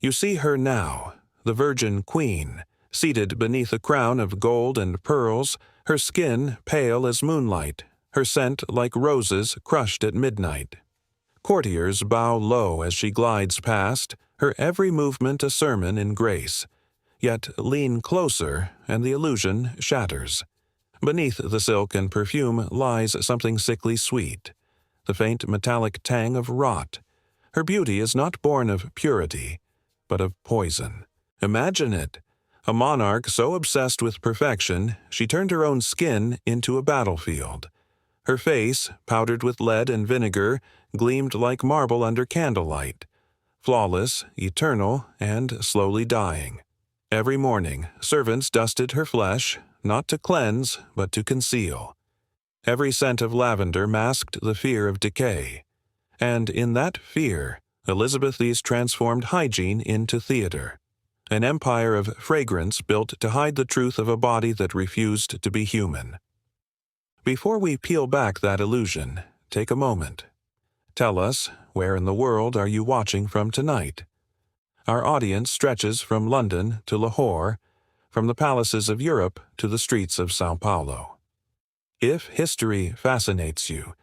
You see her now, the virgin queen, seated beneath a crown of gold and pearls, her skin pale as moonlight, her scent like roses crushed at midnight. Courtiers bow low as she glides past, her every movement a sermon in grace. Yet lean closer, and the illusion shatters. Beneath the silk and perfume lies something sickly sweet, the faint metallic tang of rot. Her beauty is not born of purity, but of poison. Imagine it. A monarch so obsessed with perfection, she turned her own skin into a battlefield. Her face, powdered with lead and vinegar, gleamed like marble under candlelight, flawless, eternal, and slowly dying. Every morning, servants dusted her flesh, not to cleanse, but to conceal. Every scent of lavender masked the fear of decay. And in that fear, Elizabeth's transformed hygiene into theater, an empire of fragrance built to hide the truth of a body that refused to be human. Before we peel back that illusion, take a moment. Tell us, where in the world are you watching from tonight? Our audience stretches from London to Lahore, from the palaces of Europe to the streets of Sao Paulo. If history fascinates you,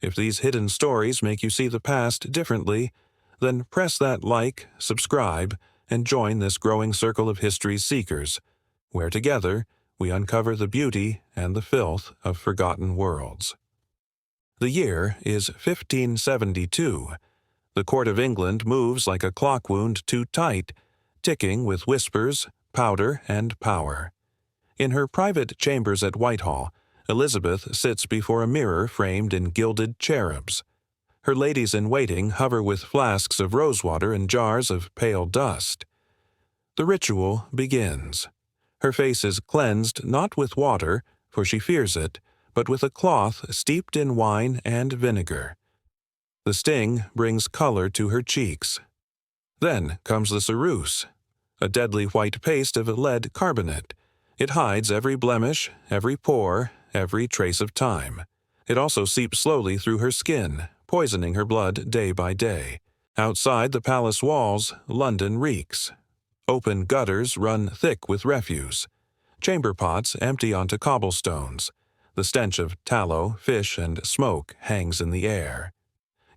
if these hidden stories make you see the past differently, then press that like, subscribe, and join this growing circle of history's seekers, where together we uncover the beauty and the filth of forgotten worlds. The year is 1572. The court of England moves like a clock wound too tight, ticking with whispers, powder, and power. In her private chambers at Whitehall, Elizabeth sits before a mirror framed in gilded cherubs. Her ladies-in-waiting hover with flasks of rosewater and jars of pale dust. The ritual begins. Her face is cleansed not with water, for she fears it, but with a cloth steeped in wine and vinegar. The sting brings color to her cheeks. Then comes the ceruse, a deadly white paste of lead carbonate. It hides every blemish, every pore, every trace of time. It also seeps slowly through her skin, poisoning her blood day by day. Outside the palace walls, London reeks. Open gutters run thick with refuse. Chamber pots empty onto cobblestones. The stench of tallow, fish, and smoke hangs in the air.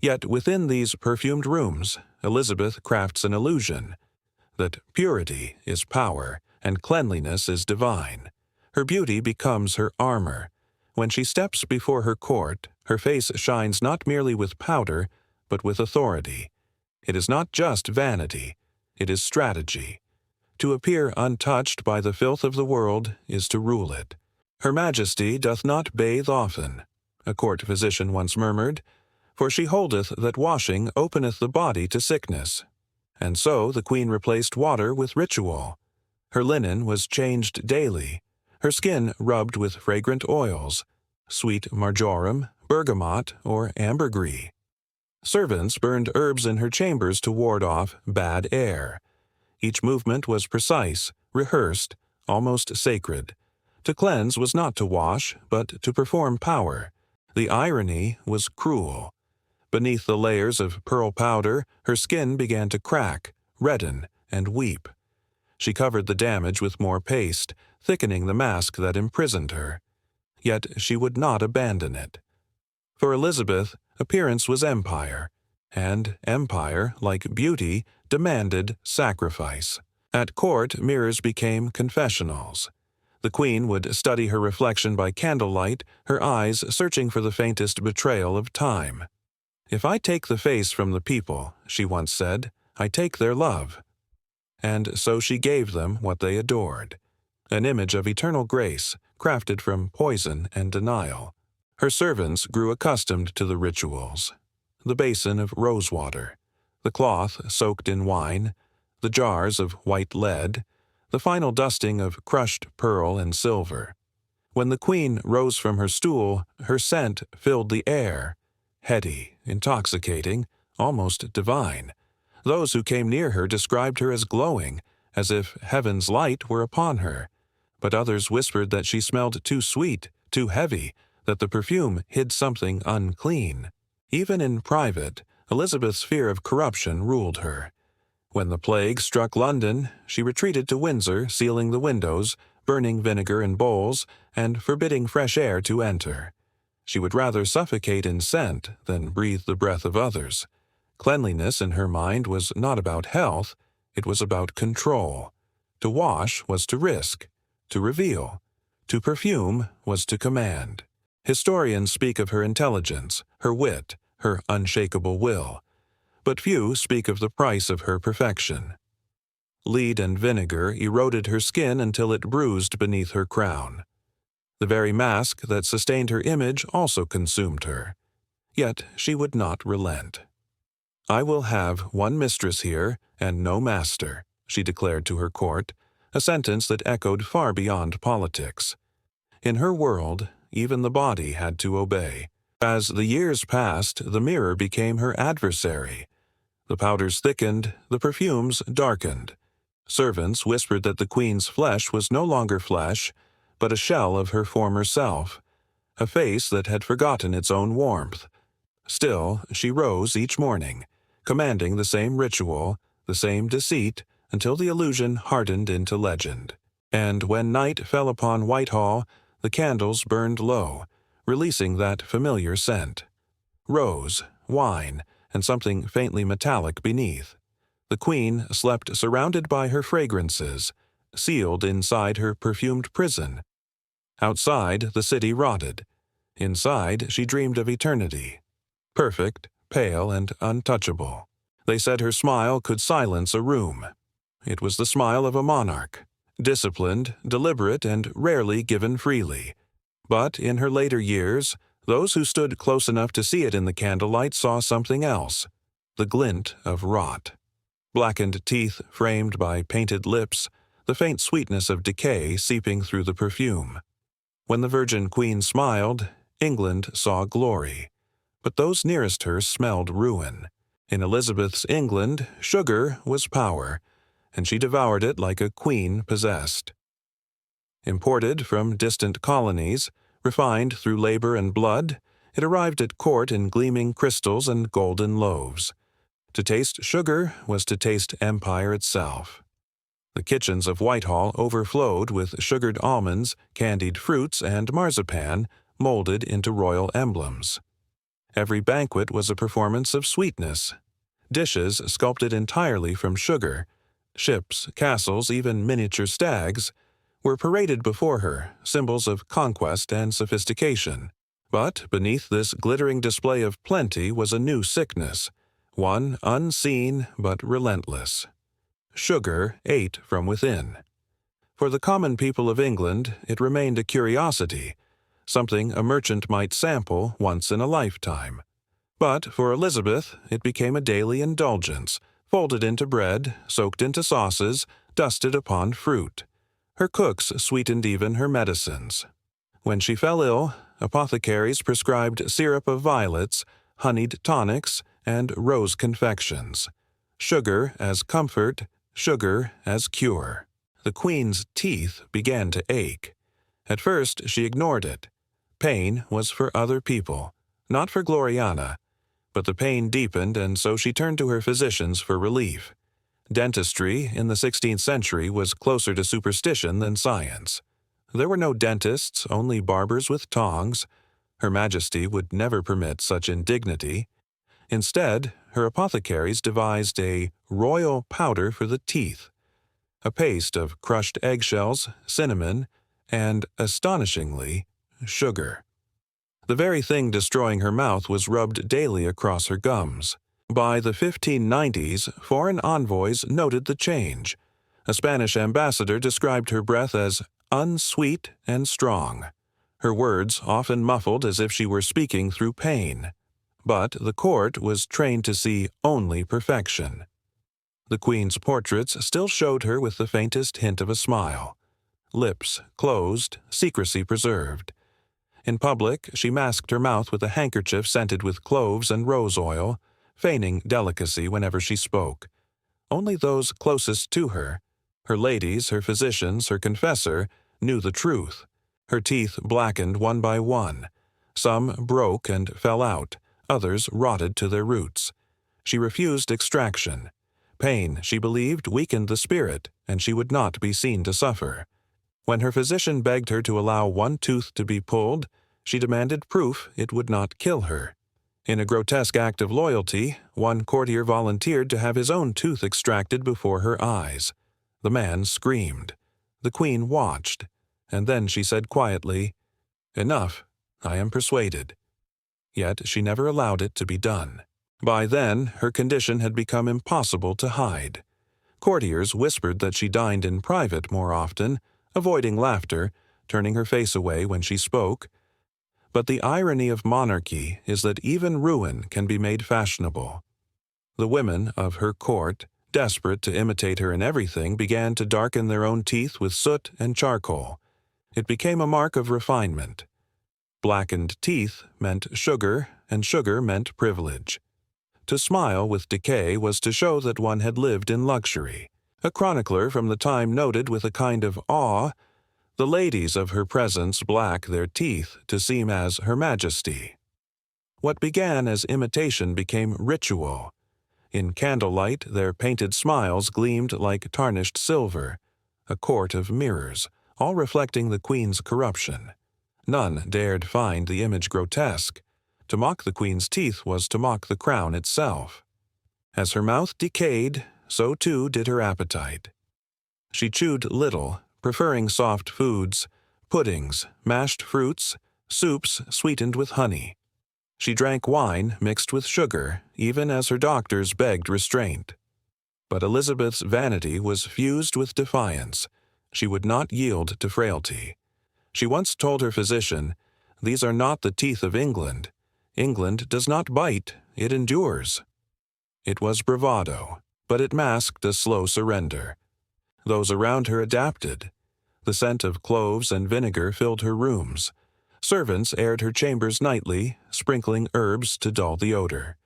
Yet within these perfumed rooms, Elizabeth crafts an illusion that purity is power and cleanliness is divine. Her beauty becomes her armor. When she steps before her court, her face shines not merely with powder, but with authority. It is not just vanity, it is strategy. To appear untouched by the filth of the world is to rule it. Her Majesty doth not bathe often, a court physician once murmured, for she holdeth that washing openeth the body to sickness. And so the queen replaced water with ritual. Her linen was changed daily, her skin rubbed with fragrant oils, sweet marjoram, bergamot, or ambergris. Servants burned herbs in her chambers to ward off bad air. Each movement was precise, rehearsed, almost sacred. To cleanse was not to wash, but to perform power. The irony was cruel. Beneath the layers of pearl powder, her skin began to crack, redden, and weep. She covered the damage with more paste, thickening the mask that imprisoned her. Yet she would not abandon it. For Elizabeth, appearance was empire, and empire, like beauty, demanded sacrifice. At court, mirrors became confessionals. The queen would study her reflection by candlelight, her eyes searching for the faintest betrayal of time. "If I take the face from the people," she once said, "I take their love." And so she gave them what they adored, an image of eternal grace, crafted from poison and denial. Her servants grew accustomed to the rituals, the basin of rosewater, the cloth soaked in wine, the jars of white lead, the final dusting of crushed pearl and silver. When the queen rose from her stool, her scent filled the air, heady, intoxicating, almost divine. Those who came near her described her as glowing, as if heaven's light were upon her. But others whispered that she smelled too sweet, too heavy, that the perfume hid something unclean. Even in private, Elizabeth's fear of corruption ruled her. When the plague struck London, she retreated to Windsor, sealing the windows, burning vinegar in bowls, and forbidding fresh air to enter. She would rather suffocate in scent than breathe the breath of others. Cleanliness in her mind was not about health, it was about control. To wash was to risk, to reveal. To perfume was to command. Historians speak of her intelligence, her wit, her unshakable will, but few speak of the price of her perfection. Lead and vinegar eroded her skin until it bruised beneath her crown. The very mask that sustained her image also consumed her. Yet she would not relent. "I will have one mistress here and no master," she declared to her court, a sentence that echoed far beyond politics. In her world, even the body had to obey. As the years passed, the mirror became her adversary. The powders thickened, the perfumes darkened. Servants whispered that the queen's flesh was no longer flesh, but a shell of her former self, a face that had forgotten its own warmth. Still, she rose each morning, commanding the same ritual, the same deceit, until the illusion hardened into legend. And when night fell upon Whitehall, the candles burned low, releasing that familiar scent. Rose, wine, and something faintly metallic beneath. The queen slept surrounded by her fragrances, sealed inside her perfumed prison. Outside, the city rotted. Inside, she dreamed of eternity. Perfect, pale, and untouchable. They said her smile could silence a room. It was the smile of a monarch, disciplined, deliberate, and rarely given freely. But in her later years, those who stood close enough to see it in the candlelight saw something else, the glint of rot. Blackened teeth framed by painted lips, the faint sweetness of decay seeping through the perfume. When the Virgin Queen smiled, England saw glory. But those nearest her smelled ruin. In Elizabeth's England, sugar was power, and she devoured it like a queen possessed. Imported from distant colonies, refined through labor and blood, it arrived at court in gleaming crystals and golden loaves. To taste sugar was to taste empire itself. The kitchens of Whitehall overflowed with sugared almonds, candied fruits, and marzipan molded into royal emblems. Every banquet was a performance of sweetness. Dishes sculpted entirely from sugar, ships, castles, even miniature stags, were paraded before her, symbols of conquest and sophistication. But beneath this glittering display of plenty was a new sickness, one unseen but relentless. Sugar ate from within. For the common people of England, it remained a curiosity, something a merchant might sample once in a lifetime. But for Elizabeth, it became a daily indulgence, folded into bread, soaked into sauces, dusted upon fruit. Her cooks sweetened even her medicines. When she fell ill, apothecaries prescribed syrup of violets, honeyed tonics, and rose confections. Sugar as comfort, sugar as cure. The queen's teeth began to ache. At first, she ignored it. Pain was for other people, not for Gloriana. But the pain deepened, and so she turned to her physicians for relief. Dentistry in the 16th century was closer to superstition than science. There were no dentists, only barbers with tongs. Her Majesty would never permit such indignity. Instead, her apothecaries devised a royal powder for the teeth, a paste of crushed eggshells, cinnamon, and, astonishingly, sugar. The very thing destroying her mouth was rubbed daily across her gums. By the 1590s, foreign envoys noted the change. A Spanish ambassador described her breath as unsweet and strong, her words often muffled as if she were speaking through pain. But the court was trained to see only perfection. The Queen's portraits still showed her with the faintest hint of a smile. Lips closed, secrecy preserved. In public, she masked her mouth with a handkerchief scented with cloves and rose oil, feigning delicacy whenever she spoke. Only those closest to her, her ladies, her physicians, her confessor, knew the truth. Her teeth blackened one by one. Some broke and fell out, others rotted to their roots. She refused extraction. Pain, she believed, weakened the spirit, and she would not be seen to suffer. When her physician begged her to allow one tooth to be pulled, she demanded proof it would not kill her. In a grotesque act of loyalty, one courtier volunteered to have his own tooth extracted before her eyes. The man screamed. The queen watched, and then she said quietly, "Enough, I am persuaded." Yet she never allowed it to be done. By then, her condition had become impossible to hide. Courtiers whispered that she dined in private more often, avoiding laughter, turning her face away when she spoke. But the irony of monarchy is that even ruin can be made fashionable. The women of her court, desperate to imitate her in everything, began to darken their own teeth with soot and charcoal. It became a mark of refinement. Blackened teeth meant sugar, and sugar meant privilege. To smile with decay was to show that one had lived in luxury. A chronicler from the time noted with a kind of awe, "The ladies of her presence black their teeth to seem as Her Majesty." What began as imitation became ritual. In candlelight their painted smiles gleamed like tarnished silver, a court of mirrors, all reflecting the queen's corruption. None dared find the image grotesque. To mock the queen's teeth was to mock the crown itself. As her mouth decayed, so too did her appetite. She chewed little, preferring soft foods, puddings, mashed fruits, soups sweetened with honey. She drank wine mixed with sugar, even as her doctors begged restraint. But Elizabeth's vanity was fused with defiance. She would not yield to frailty. She once told her physician, "These are not the teeth of England. England does not bite, it endures." It was bravado, but it masked a slow surrender. Those around her adapted. The scent of cloves and vinegar filled her rooms. Servants aired her chambers nightly, sprinkling herbs to dull the odor.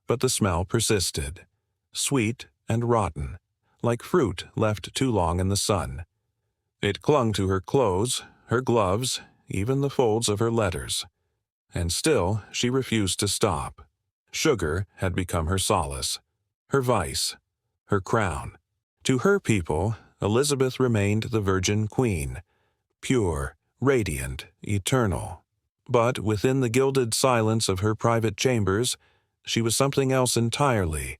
But the smell persisted, sweet and rotten, like fruit left too long in the sun. It clung to her clothes, her gloves, even the folds of her letters. And still she refused to stop. Sugar had become her solace, her vice, her crown. To her people, Elizabeth remained the Virgin Queen, pure, radiant, eternal. But within the gilded silence of her private chambers, she was something else entirely,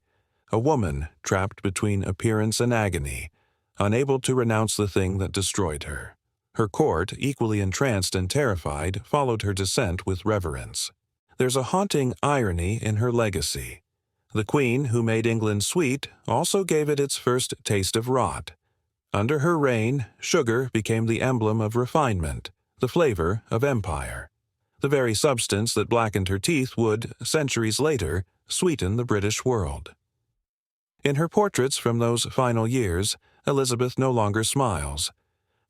a woman trapped between appearance and agony, unable to renounce the thing that destroyed her. Her court, equally entranced and terrified, followed her descent with reverence. There's a haunting irony in her legacy. The queen who made England sweet also gave it its first taste of rot. Under her reign, sugar became the emblem of refinement, the flavor of empire. The very substance that blackened her teeth would, centuries later, sweeten the British world. In her portraits from those final years, Elizabeth no longer smiles.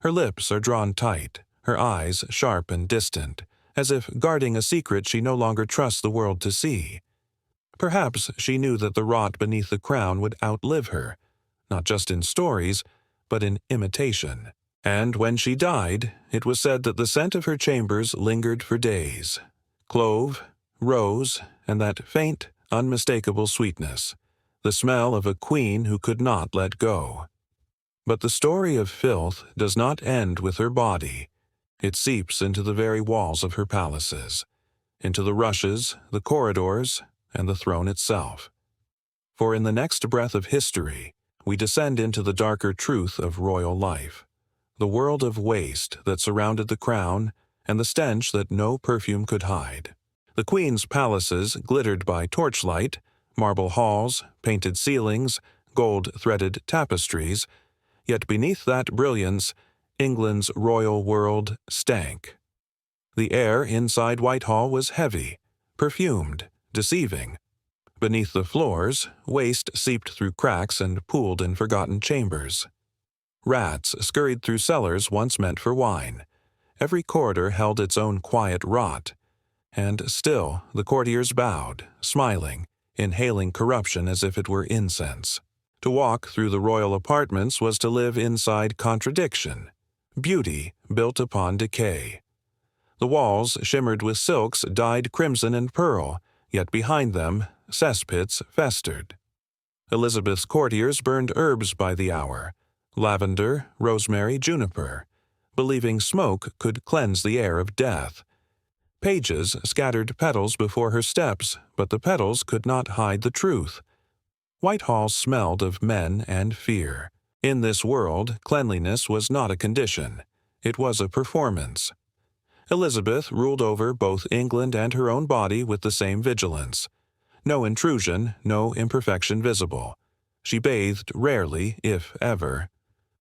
Her lips are drawn tight, her eyes sharp and distant, as if guarding a secret she no longer trusts the world to see. Perhaps she knew that the rot beneath the crown would outlive her, not just in stories, but in imitation. And when she died, it was said that the scent of her chambers lingered for days. Clove, rose, and that faint, unmistakable sweetness, the smell of a queen who could not let go. But the story of filth does not end with her body. It seeps into the very walls of her palaces, into the rushes, the corridors, and the throne itself. For in the next breath of history, we descend into the darker truth of royal life, the world of waste that surrounded the crown and the stench that no perfume could hide. The queen's palaces glittered by torchlight, marble halls, painted ceilings, gold-threaded tapestries, yet beneath that brilliance, England's royal world stank. The air inside Whitehall was heavy, perfumed, deceiving. Beneath the floors, waste seeped through cracks and pooled in forgotten chambers. Rats scurried through cellars once meant for wine. Every corridor held its own quiet rot. And still the courtiers bowed, smiling, inhaling corruption as if it were incense. To walk through the royal apartments was to live inside contradiction, beauty built upon decay. The walls shimmered with silks dyed crimson and pearl, yet behind them cesspits festered. Elizabeth's courtiers burned herbs by the hour, lavender, rosemary, juniper, believing smoke could cleanse the air of death. Pages scattered petals before her steps, but the petals could not hide the truth. Whitehall smelled of men and fear. In this world, cleanliness was not a condition. It was a performance. Elizabeth ruled over both England and her own body with the same vigilance. No intrusion, no imperfection visible. She bathed rarely, if ever.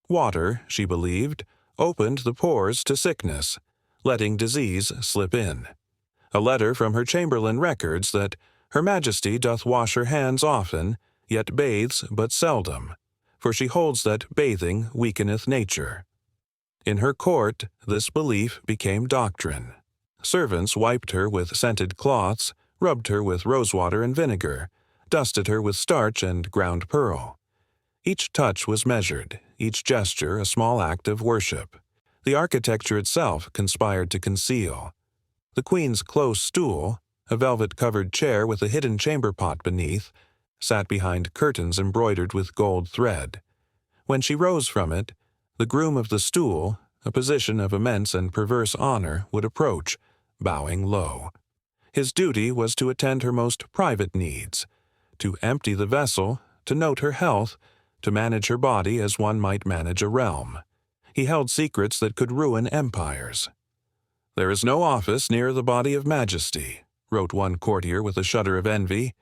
Water, she believed, opened the pores to sickness, letting disease slip in. A letter from her chamberlain records that Her Majesty doth wash her hands often, yet bathes but seldom, for she holds that bathing weakeneth nature. In her court, this belief became doctrine. Servants wiped her with scented cloths, rubbed her with rosewater and vinegar, dusted her with starch and ground pearl. Each touch was measured, each gesture a small act of worship. The architecture itself conspired to conceal. The Queen's close stool, a velvet-covered chair with a hidden chamber pot beneath, sat behind curtains embroidered with gold thread. When she rose from it, the groom of the stool, a position of immense and perverse honor, would approach, bowing low. His duty was to attend her most private needs, to empty the vessel, to note her health, to manage her body as one might manage a realm. He held secrets that could ruin empires. "There is no office near the body of Majesty," wrote one courtier with a shudder of envy.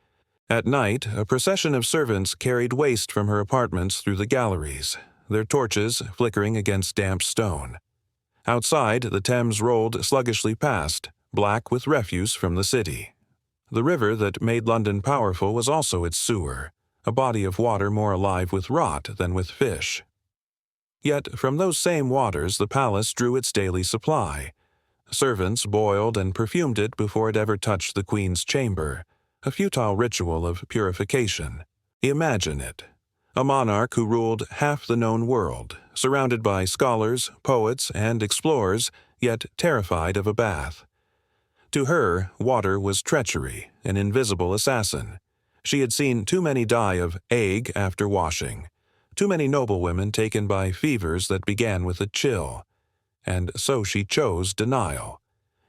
At night, a procession of servants carried waste from her apartments through the galleries, their torches flickering against damp stone. Outside, the Thames rolled sluggishly past, black with refuse from the city. The river that made London powerful was also its sewer, a body of water more alive with rot than with fish. Yet from those same waters the palace drew its daily supply. Servants boiled and perfumed it before it ever touched the Queen's chamber, a futile ritual of purification. Imagine it. A monarch who ruled half the known world, surrounded by scholars, poets, and explorers, yet terrified of a bath. To her, water was treachery, an invisible assassin. She had seen too many die of ague after washing, too many noblewomen taken by fevers that began with a chill. And so she chose denial.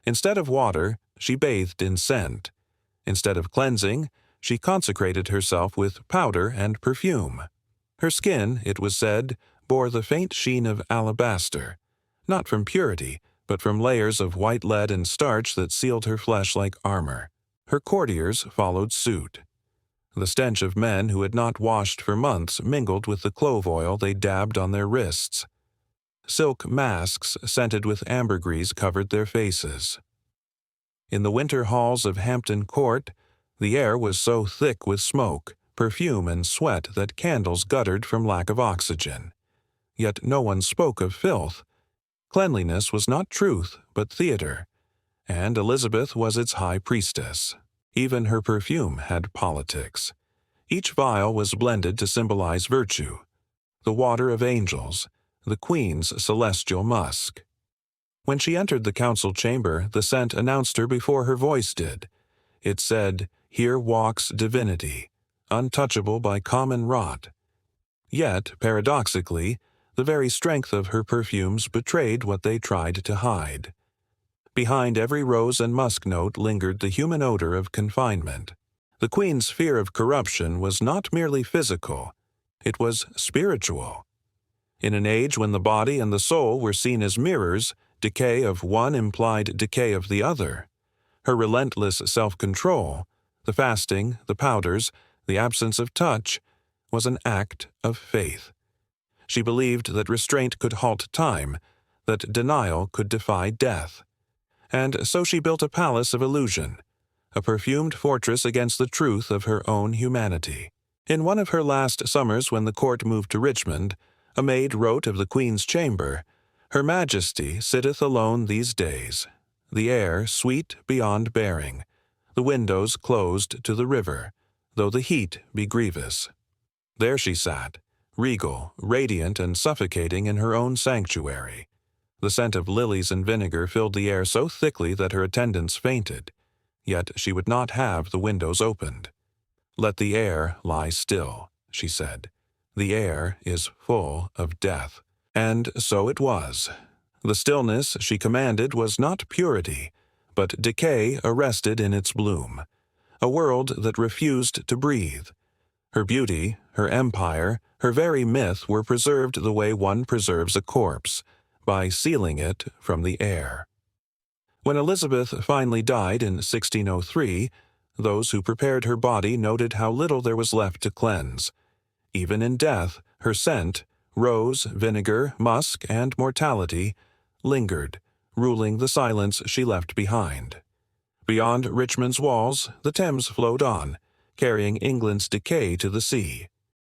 Instead of water, she bathed in scent. Instead of cleansing, she consecrated herself with powder and perfume. Her skin, it was said, bore the faint sheen of alabaster, not from purity, but from layers of white lead and starch that sealed her flesh like armor. Her courtiers followed suit. The stench of men who had not washed for months mingled with the clove oil they dabbed on their wrists. Silk masks scented with ambergris covered their faces. In the winter halls of Hampton Court, the air was so thick with smoke, perfume, and sweat that candles guttered from lack of oxygen. Yet no one spoke of filth. Cleanliness was not truth, but theater, and Elizabeth was its high priestess. Even her perfume had politics. Each vial was blended to symbolize virtue, the water of angels, the Queen's celestial musk. When she entered the council chamber, the scent announced her before her voice did. It said, "Here walks divinity, untouchable by common rot." Yet, paradoxically, the very strength of her perfumes betrayed what they tried to hide. Behind every rose and musk note lingered the human odor of confinement. The Queen's fear of corruption was not merely physical, it was spiritual. In an age when the body and the soul were seen as mirrors, decay of one implied decay of the other. Her relentless self-control, the fasting, the powders, the absence of touch, was an act of faith. She believed that restraint could halt time, that denial could defy death. And so she built a palace of illusion, a perfumed fortress against the truth of her own humanity. In one of her last summers when the court moved to Richmond, a maid wrote of the Queen's chamber, "Her Majesty sitteth alone these days, the air sweet beyond bearing, the windows closed to the river, though the heat be grievous." There she sat, regal, radiant, and suffocating in her own sanctuary. The scent of lilies and vinegar filled the air so thickly that her attendants fainted, yet she would not have the windows opened. Let the air lie still. she said. "The air is full of death." And so it was. The stillness she commanded was not purity, but decay arrested in its bloom, a world that refused to breathe. Her beauty, her empire, her very myth were preserved the way one preserves a corpse, by sealing it from the air. When Elizabeth finally died in 1603, those who prepared her body noted how little there was left to cleanse. Even in death, her scent, rose, vinegar, musk, and mortality, lingered, ruling the silence she left behind. Beyond Richmond's walls, the Thames flowed on, carrying England's decay to the sea.